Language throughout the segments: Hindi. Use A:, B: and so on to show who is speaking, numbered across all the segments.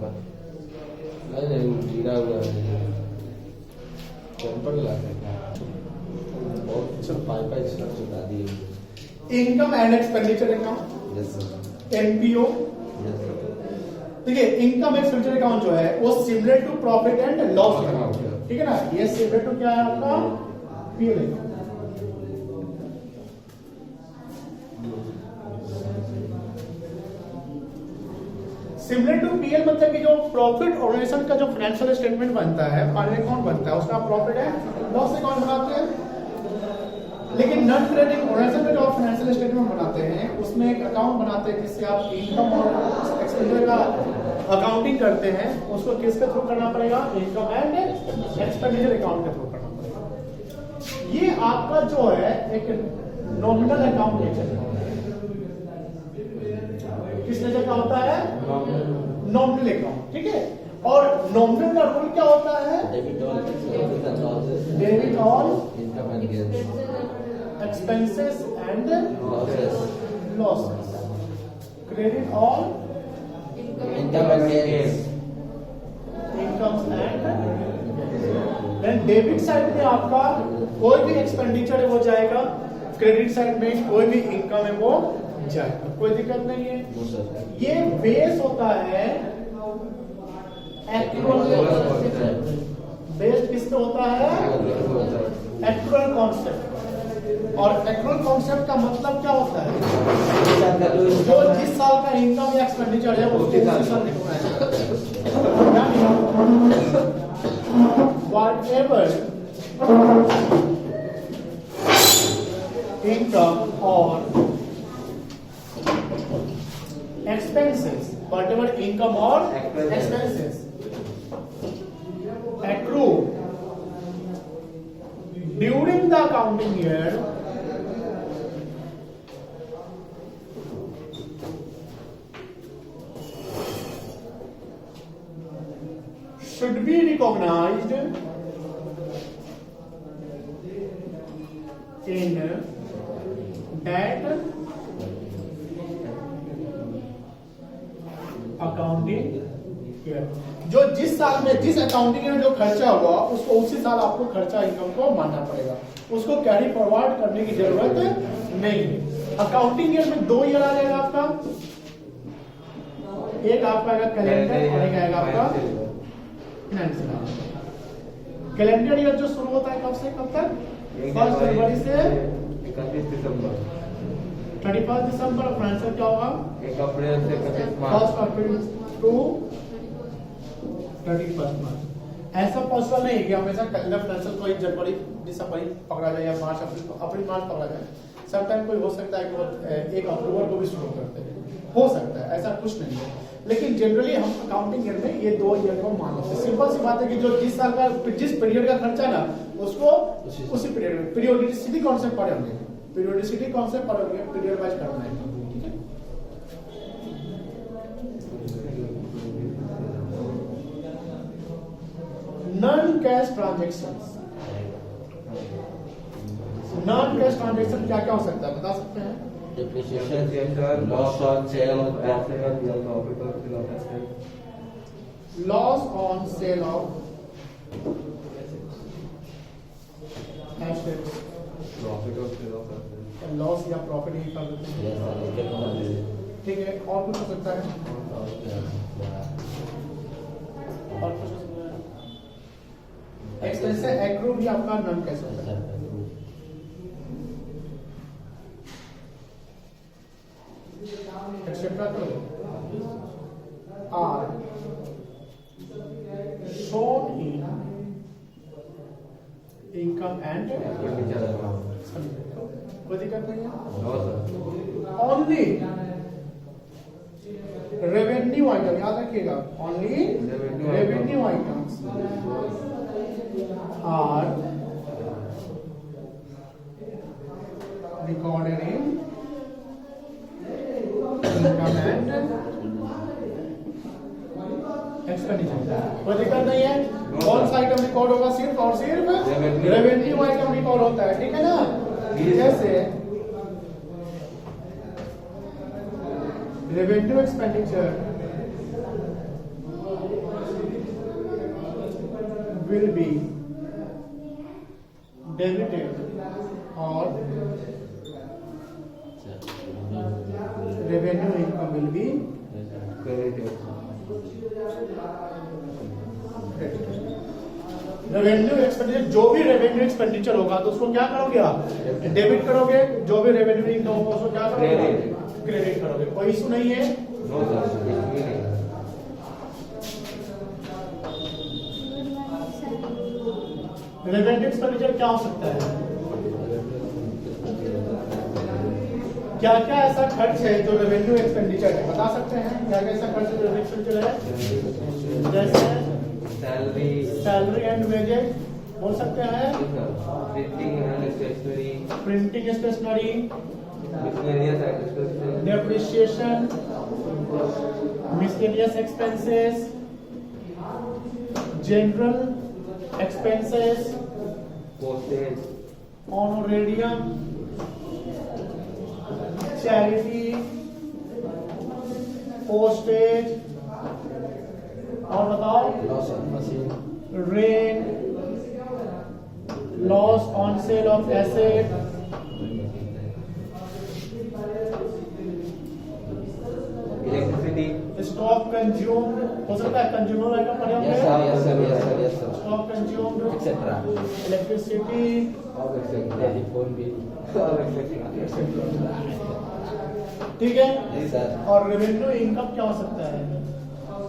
A: नहीं गिरा हुआ है टेम्पर लगा बहुत सब पाइप सब चुका दिए।
B: Income and expenditure account
A: yes sir.
B: NPO
A: yes sir.
B: देखिए इनकम एक्सपेंडिचर अकाउंट जो है वो similar to profit and loss account है, ठीक है ना। ये सिमिलर टू क्या है आपका PL account. Similar to PL मतलब कि जो प्रॉफिट ऑर्गेनाइजेशन का जो फाइनेंशियल स्टेटमेंट बनता है, फाइनल अकाउंट बनता है, उसका प्रॉफिट है लॉस अकाउंट बनाते हैं। लेकिन नॉन क्रेडिट ऑर्गेनाइजेशन का जो आप फाइनेंशियल स्टेटमेंट बनाते हैं उसमें एक अकाउंट बनाते हैं जिससे आप इनकम और एक्सपेंडिचर का अकाउंटिंग करते हैं। उसको किसके थ्रू करना पड़ेगा? इनकम एंड एक्सपेंडिचर अकाउंट के थ्रू करना पड़ेगा। ये आपका जो है एक नॉमिनल अकाउंट नेचर का, किस नेचर का होता है? नॉमिनल अकाउंट, ठीक है। और नॉमिनल का रूल क्या होता है? Debit all
A: income and gains
B: expenses and losses, credit all
A: income and gains
B: incomes and then debit side में आपका कोई भी एक्सपेंडिचर है वो जाएगा, क्रेडिट साइड में कोई भी इनकम है वो जाएगा, कोई दिक्कत नहीं है। ये बेस होता है एक्चुअल, बेस किस पे होता है? Actual concept. और एक्चुअल कॉन्सेप्ट का मतलब क्या होता है? जो जिस साल का इनकम या एक्सपेंडिचर है उसको उसी साल लिखना है। Whatever income or expenses, whatever income or expenses accrue during the accounting year should be recognized in that accounting year। जो जिस साल में जिस अकाउंटिंग में जो खर्चा हुआ उसको उसी साल आपको खर्चा इनकम को मानना पड़ेगा, उसको कैरी फॉरवर्ड करने की जरूरत नहीं है। अकाउंटिंग ईयर में 2 ईयर आ जाएगा आपका, एक आपका आएगा कैलेंडर और एक आएगा आपका फाइनेंशियल। कैलेंडर ईयर जो शुरू होता है कब से कब तक? 1 जनवरी से
A: 31 दिसंबर
B: 31 दिसंबर। फाइनेंशियल क्या होगा?
A: 1 अप्रैल से 31 मार्च
B: 1 अप्रैल टू 31 मार्च। ऐसा पॉसिबल नहीं है कि हमेशा कैलेंडर फाइनेंशियल को 1 जनवरी दिसंबर पकड़ा जाए या मार्च अप्रैल मार्च पकड़ा जाए। सब टाइम कोई हो सकता है कि वो 1 अक्टूबर को भी शुरू करते हैं, हो सकता है, ऐसा कुछ नहीं है। लेकिन जनरली हम अकाउंटिंग ईयर में ये 2 ईयर को मान लेते हैं। सिंपल सी बात है कि जो जिस साल का जिस पीरियड का खर्चा ना उसको उसी पीरियड में पीरियोडिसिटी कॉन्सेप्ट पढ़े होंगे, पीरियोडिसिटी कॉन्सेप्ट पढ़े होंगे, पीरियड वाइज करना है, ठीक है। Non cash transactions, non cash transaction क्या क्या हो सकता है बता सकते हैं?
A: depreciation, loss on sale of assets,
B: Loss on sale of assets,
A: profit of sale of assets,
B: loss या प्रॉफिट ही कर देते हैं, ठीक है। और कुछ हो सकता है? और कुछ हो सकता है? एक्सपेंस एक्रू भी आपका नॉन कैश होता है। Etcetera are shown in income and
A: expenditure account,
B: कोई दिक्कत नहीं है।
A: no sir,
B: Only revenue item, याद रखिएगा, only revenue items are recorded in income and expenditure. कोई दिक्कत नहीं है। कौन सा आइटम रिकॉर्ड होगा? सिर्फ और सिर्फ रेवेन्यू आइटम रिकॉर्ड होता है, ठीक है ना। जैसे revenue expenditure will be debited or revenue income will be revenue expenditure, जो भी रेवेन्यू एक्सपेंडिचर होगा तो उसको क्या करोगे आप? डेबिट करोगे। जो भी रेवेन्यू इनकम होगा उसको क्या करोगे? क्रेडिट करोगे। कोई इशू नहीं है? रेवेन्यू एक्सपेंडिचर क्या हो सकता है? क्या क्या ऐसा खर्च है जो रेवेन्यू एक्सपेंडिचर है? बता सकते हैं क्या क्या ऐसा खर्च जो रेवेन्यू एक्सपेंडिचर है? जैसे सैलरी एंड वेजेस बोल सकते हैं, printing stationery, depreciation, miscellaneous expenses, general expenses, honorarium, charity, postage, और बताओ rent, loss on sale of asset,
A: electricity,
B: stock consumed, हो सकता है कंज्यूमर आइटम पड़े होंगे, stock consumed,
A: etcetera,
B: electricity,
A: telephone bill,
B: ठीक है। और रेवेन्यू इनकम क्या हो सकता है?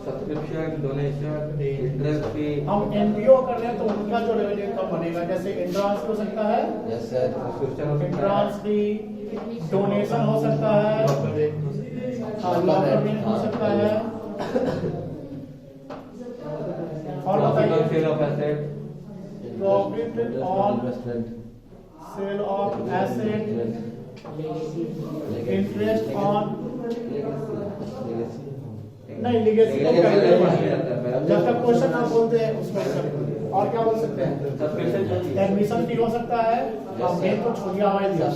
A: Subscription, donation, interest fee.
B: हम एनपीओ कर रहे हैं तो उनका जो रेवेन्यू इनकम बनेगा, जैसे एंट्रांस हो सकता है, एंट्रांस भी, डोनेशन हो सकता है, लॉकर हो सकता है, और बताइए
A: sale of asset,
B: profit on sale of asset, interest on, नहीं लीगेसी जब तक क्वेश्चन आप बोलते हैं उसमें। और क्या बोल सकते हैं? एडमिशन फी हो सकता है, मेन तो छोड़िया हमारे दिया,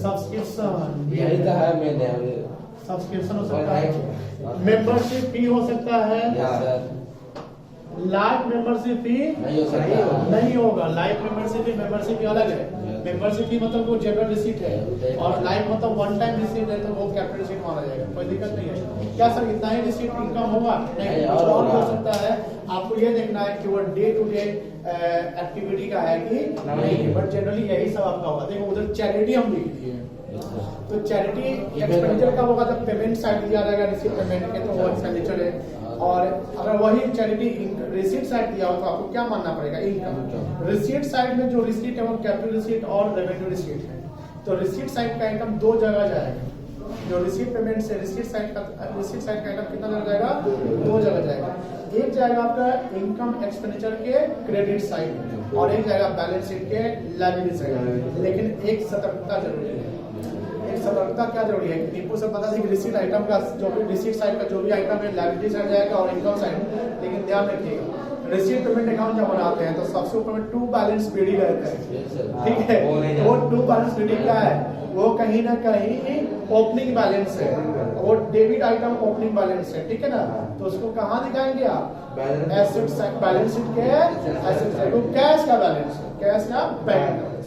B: सब्सक्रिप्शन,
A: यही तो है मैंने
B: सब्सक्रिप्शन हो सकता है, मेंबरशिप फी हो सकता है, लाइफ मेंबरशिप फी नहीं होगा। लाइफ मेंबरशिप फी अलग है। मेंबरशिप फी मतलब वो जनरल रिसीट है, और लाइफ मतलब वन टाइम रिसीट है तो वो कैपिटल रिसीट माना जाएगा, कोई दिक्कत नहीं है। क्या सर इतना ही रिसीट इनकम होगा? नहीं, कुछ और हो सकता है। आपको ये देखना है कि वो डे टू डे एक्टिविटी का है कि नहीं, बट जनरली यही सब आपका होगा। देखो उधर चैरिटी हम लिख दिए, तो चैरिटी एक्सपेंडिचर का होगा जब पेमेंट साइड दिया जाएगा रिसीट पेमेंट के, तो वो एक्सपेंडिचर है। और अगर वही चैरिटी रिसीट साइड दिया हो तो आपको क्या मानना पड़ेगा? इनकम। रिसीट साइड में जो रिसीट है वो कैपिटल रिसीट और रेवेन्यू रिसीट है। तो रिसीट साइड का इनकम दो जगह जाएगा। जो रिसीट पेमेंट से रिसीट साइड का इनकम कितना जगह जाएगा? दो जगह जाएगा। एक जाएगा आपका इनकम एक्सपेंडिचर के क्रेडिट साइड और एक जाएगा बैलेंस शीट के लायबिलिटी साइड। लेकिन एक सतर्कता जरूरी है। सतर्कता क्या जरूरी है? टीपू से पता है कि रिसीट आइटम का जो भी रिसीट साइड का जो भी आइटम है लायबिलिटी साइड जाएगा और इनकम साइड। लेकिन ध्यान रखिएगा रिसीट पेमेंट अकाउंट जब बनाते हैं तो सबसे ऊपर में टू बैलेंस बीडी रहता है, ठीक है। वो टू बैलेंस बीडी क्या है? वो कहीं ना कहीं ओपनिंग बैलेंस है, वो डेबिट आइटम ओपनिंग बैलेंस है, ठीक है ना। तो उसको कहाँ दिखाएंगे आप? एसेट साइड बैलेंस शीट के एसेट साइड, वो कैश का बैलेंस है, कैश का बैंक बैलेंस।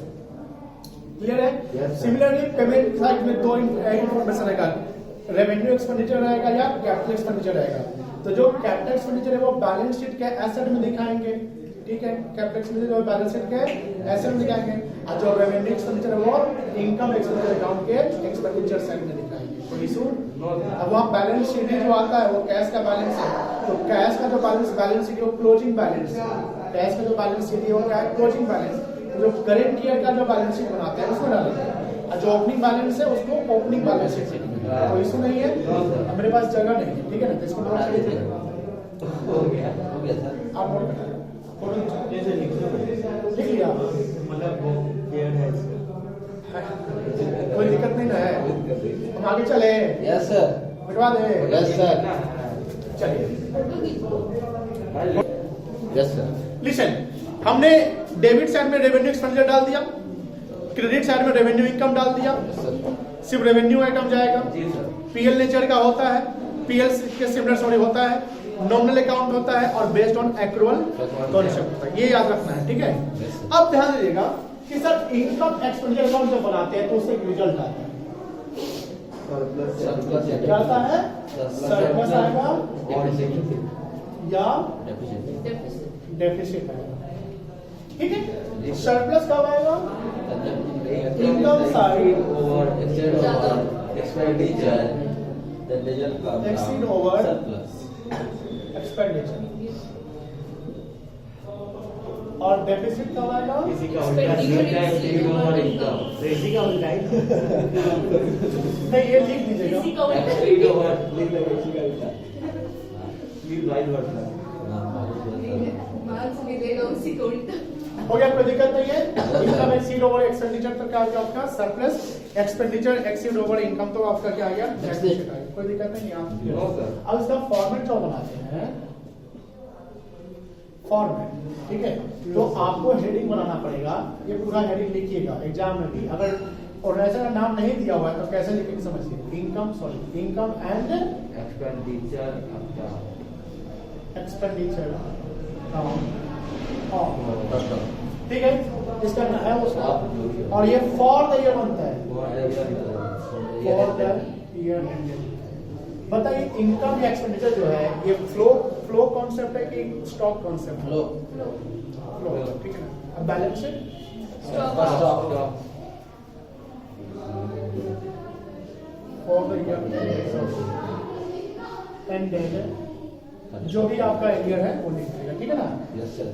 B: क्लियर है? सिमिलरली पेमेंट साइड में दो इंफॉर्मेशन रहेगा, रेवेन्यू एक्सपेंडिचर रहेगा या कैपिटल एक्सपेंडिचर रहेगा। तो जो कैपिटल एक्सपेंडिचर है वो बैलेंस शीट के एसेट में दिखाएंगे, ठीक है। कैपिटल एक्सपेंडिचर बैलेंस शीट के एसेट में दिखाएंगे, और जो रेवेन्यू एक्सपेंडिचर है वो इनकम एक्सपेंडिचर अकाउंट के एक्सपेंडिचर साइड में दिखाएंगे। कोई इशू? अब वहाँ बैलेंस शीट जो आता है वो कैश का बैलेंस है, तो कैश का जो बैलेंस शीट है वो क्लोजिंग बैलेंस है। कैश का जो बैलेंस शीट है वो क्या है? Closing balance. जो करेंट ईयर का जो बैलेंस शीट बनाते हैं उसमें डालेंगे, और जो ओपनिंग बैलेंस है उसको ओपनिंग बैलेंस शीट। कोई इशू नहीं है, मेरे पास जगह नहीं है, ठीक है ना। तो इसको नोट कर लीजिए।
A: हो गया सर।
B: आप नोट कर लिख लिया,
A: मतलब वो क्लियर है इसका।
B: कोई दिक्कत नहीं ना है। हम आगे चले?
A: Yes sir.
B: बिठवा दे?
A: Yes sir.
B: चलिए
A: यस सर।
B: लिसन, हमने डेबिट साइड में रेवेन्यू एक्सपेंडिचर डाल दिया, क्रेडिट साइड में रेवेन्यू इनकम डाल दिया, सिर्फ रेवेन्यू आइटम जाएगा। पीएल नेचर का होता है, पीएल के सिमिलर सॉरी होता है, नॉमिनल अकाउंट होता है और बेस्ड ऑन एक्रूअल कॉन्सेप्ट होता है। ये याद रखना है, ठीक है। अब ध्यान दीजिएगा कि सर इनकम एक्सपेंडिचर अकाउंट जब बनाते हैं तो उससे एक रिजल्ट आता है, क्या आता है? सरप्लस आएगा या डेफिसिट आएगा, ठीक है। सरप्लस कब आएगा? Income side
A: over expenditure, then result comes
B: Exceed
A: out
B: over
A: surplus.
B: Expenditure, और डेफिसिट कब आएगा?
A: इसी का उल्टा exceed over income.
C: इसी का उल्टा है।
B: नहीं, ये लिख दीजिएगा।
A: Exceed over लिख लो, इसी का उल्टा। Please write what that.
B: हो गया, कोई दिक्कत नहीं है। इनकम एक्सीड ओवर एक्सपेंडिचर तो क्या हो गया आपका? Surplus. Expenditure exceed over income तो आपका क्या आ गया? डेफिसिट आ गया। कोई दिक्कत नहीं है।
A: No sir.
B: अब इसका फॉर्मेट जो बनाते हैं, फॉर्मेट, ठीक है। तो आपको हेडिंग बनाना पड़ेगा, ये पूरा हेडिंग लिखिएगा एग्जाम में भी। अगर ऑर्गेनाइजेशन का नाम नहीं दिया हुआ है तो कैसे लिखेंगे समझिए। इनकम एंड
A: Expenditure
B: एक्सपेंडिचर, ठीक है, इसका नाम है उसका। और ये फॉर द ईयर बनता है, फॉर द ईयर एंडेड। बताइए इनकम या एक्सपेंडिचर जो है ये फ्लो कॉन्सेप्ट है कि स्टॉक कॉन्सेप्ट है? फ्लो, ठीक है ना। अब balance sheet for the year ended, जो भी आपका ईयर है वो लिख दीजिएगा, ठीक है ना।
A: Yes sir.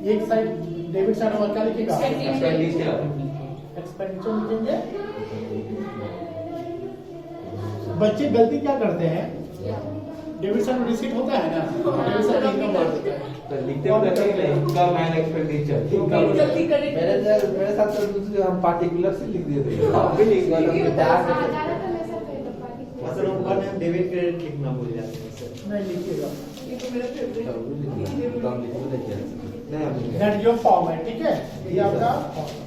B: एक साइड डेबिट साइड और क्या लिखेगा?
A: Expenditure.
B: एक्सपेंडिचर लिखेंगे। बच्चे गलती क्या करते हैं, डेबिट साइड में रिसीट होता है ना, डेबिट साइड में इनकम मार देते हैं।
A: तो लिखते हुए इनकम एंड एक्सपेंडिचर। मेरे साथ तो दूसरे हम पार्टिकुलर से लिख दिए थे। आप भी लिख दो।
C: सर ऊपर में हम डेबिट क्रेडिट लिखना भूल जाते हैं सर।
B: नहीं लिखिएगा,
A: नहीं
B: दैट योर फॉर्म है, ठीक है। ये आपका form है।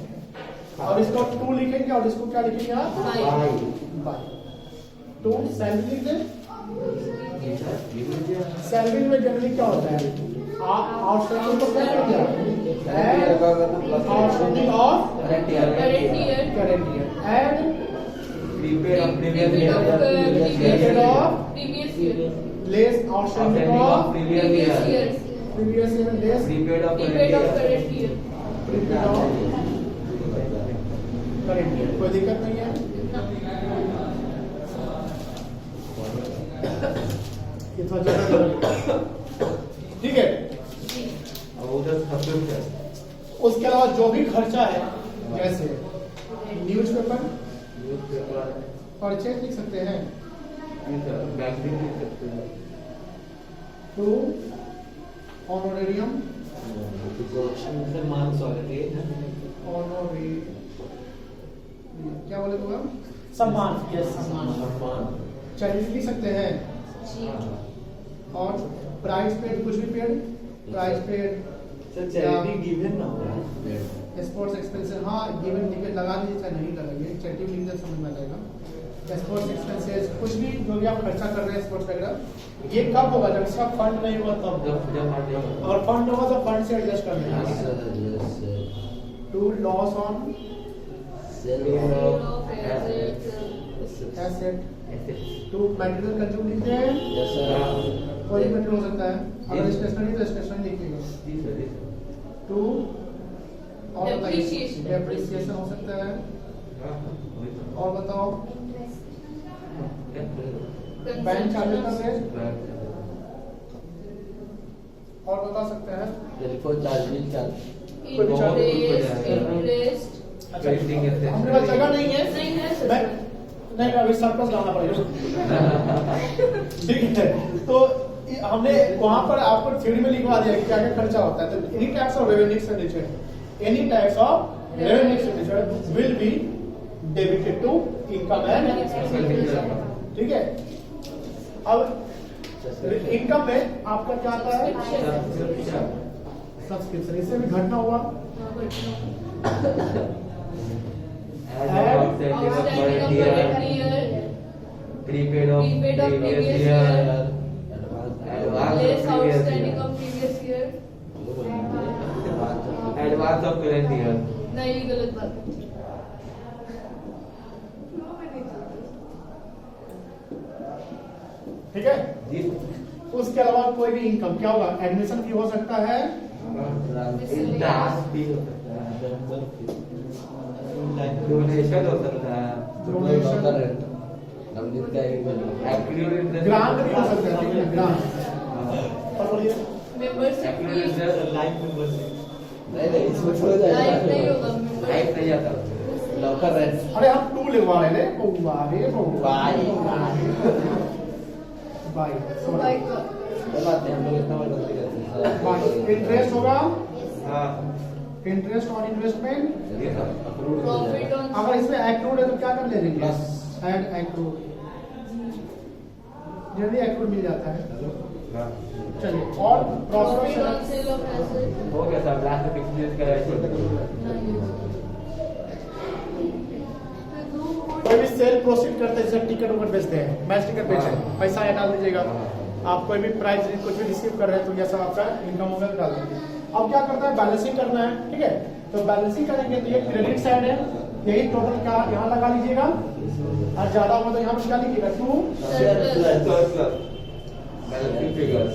B: अब इसको 2 लिखेंगे और इसको क्या लिखेंगे आप? बाय। 2 सैलरी लिख दें। सैलरी में जनरली क्या होता है? आउटस्टैंडिंग को क्या कहते हैं? Outstanding of current year and
A: prepaid of previous
B: period of less outstanding of
A: previous year.
B: previous year less
A: Prepaid of
B: prepaid of current year। कोई दिक्कत नहीं है। ये थोड़ा ज्यादा ठीक है।
A: उधर सब्सक्रिप्शन।
B: उसके अलावा जो भी खर्चा है, जैसे न्यूज़पेपर परचेज लिख सकते हैं,
A: बैंकिंग लिख सकते हैं।
B: 2 ऑनोरेरियम
C: मान सॉरी
B: ऑनोरे क्या बोले तो आप? सम्मान, यस सम्मान। चैरिटी लिख सकते हैं, और प्राइस पेड, कुछ भी paid, price paid,
C: sir charity given ना हो।
B: स्पोर्ट्स एक्सपेंसेस, हाँ गिवन लिख लगा दीजिए, चाहे नहीं लगाइए, चैरिटी लिख दे समझ में आ जाएगा। स्पोर्ट्स एक्सपेंसेस, कुछ भी जो भी आप खर्चा कर रहे हैं स्पोर्ट्स वगैरह, ये कब होगा? जब इसका फंड नहीं होगा तब। और फंड होगा तो फंड से एडजस्ट कर लेना। 2 loss on asset, 2 material consume लिखते हैं, कोई मटेरियल हो सकता है। अगर स्टेशनरी तो स्टेशनरी लिखिएगा। 2 और डेप्रिसिएशन हो सकता है। और बताओ बैंक चार्जेस का रेट, और बता सकते हैं
A: टेलीफोन चार्ज, बिल चार्ज,
B: कोई भी चार्ज। अच्छा, हमने पास जगह नहीं है, नहीं अभी सरप्लस लाना पड़ेगा। ठीक है, तो हमने वहां पर आपको थ्योरी में लिखवा दिया कि क्या क्या खर्चा होता है। तो any types of revenue expenditure, any types of revenue expenditure will be debited to income and expenditure, ठीक है। अब इनकम में आपका क्या आता है? सब्सक्रिप्शन। इससे भी घटना हुआ
A: Outstanding of current year, prepaid of previous year,
D: Less outstanding of previous year.
A: advance of current year.
D: नहीं, ये गलत बात है।
B: ठीक है।
A: जी
B: उसके अलावा कोई भी इनकम क्या होगा? एडमिशन फी हो सकता है,
A: इंटरेस्ट भी हो सकता है, डोनेशन हो सकता है, एक्टिव इंटरेस्ट
B: ग्रांट भी हो सकता है। ठीक है, ग्रांट। और बोलिए
D: मेंबरशिप
A: एक्टिव
D: फी
A: इंटरेस्ट
C: लाइफ मेंबरशिप
A: नहीं इसमें छोड़
D: लाइफ नहीं होगा।
A: लाइफ नहीं आता लॉकर रेंट
B: अरे हम 2 लिखवा रहे हैं बउआ रे बउआ बाय
D: बाइक का
A: बात नहीं हम लोग इतना बड़ा गलती करते हैं
B: इंटरेस्ट होगा,
A: हाँ
B: इंटरेस्ट ऑन इन्वेस्टमेंट।
A: ये सब अप्रूव
D: प्रॉफिट ऑन
B: अगर इसमें एक्रूड है तो क्या कर लेंगे? ऐड एक्रूड, जल्दी एक्रूड मिल जाता है। चलिए, और
D: profit on
B: profit
D: sale of asset
A: हो गया सब लास्ट में फिक्स कराइए
B: कोई भी सेल प्रोसीड करते हैं, जैसे टिकट उकट बेचते हैं, मैच टिकट बेचे, पैसा यहाँ डाल दीजिएगा। आप कोई भी प्राइस कुछ भी रिसीव कर रहे हैं तो ये सब आपका इनकम वगैरह डाल दीजिए। अब क्या करना है? बैलेंसिंग करना है। ठीक है, तो बैलेंसिंग करेंगे तो ये क्रेडिट साइड है, यही टोटल क्या यहाँ लगा लीजिएगा, और ज्यादा होगा तो यहाँ पर क्या लीजिएगा 2,
A: बैलेंसिंग फिगर्स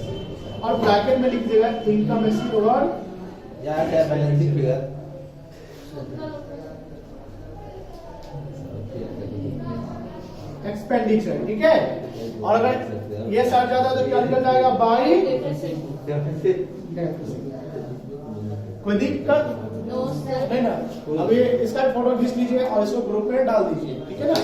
B: और ब्रैकेट में लिख दीजिएगा इनकम रिसीव ओवर
A: यहाँ क्या बैलेंसिंग फिगर
B: एक्सपेंडिचर। ठीक है, और अगर ये साइड ज्यादा तो क्या निकल जाएगा? बाई
A: डेफिसिट
B: कोई दिक्कत
D: नो सर
B: नहीं ना? अभी इसका फोटो खींच लीजिए और इसको ग्रुप में डाल दीजिए। ठीक है ना?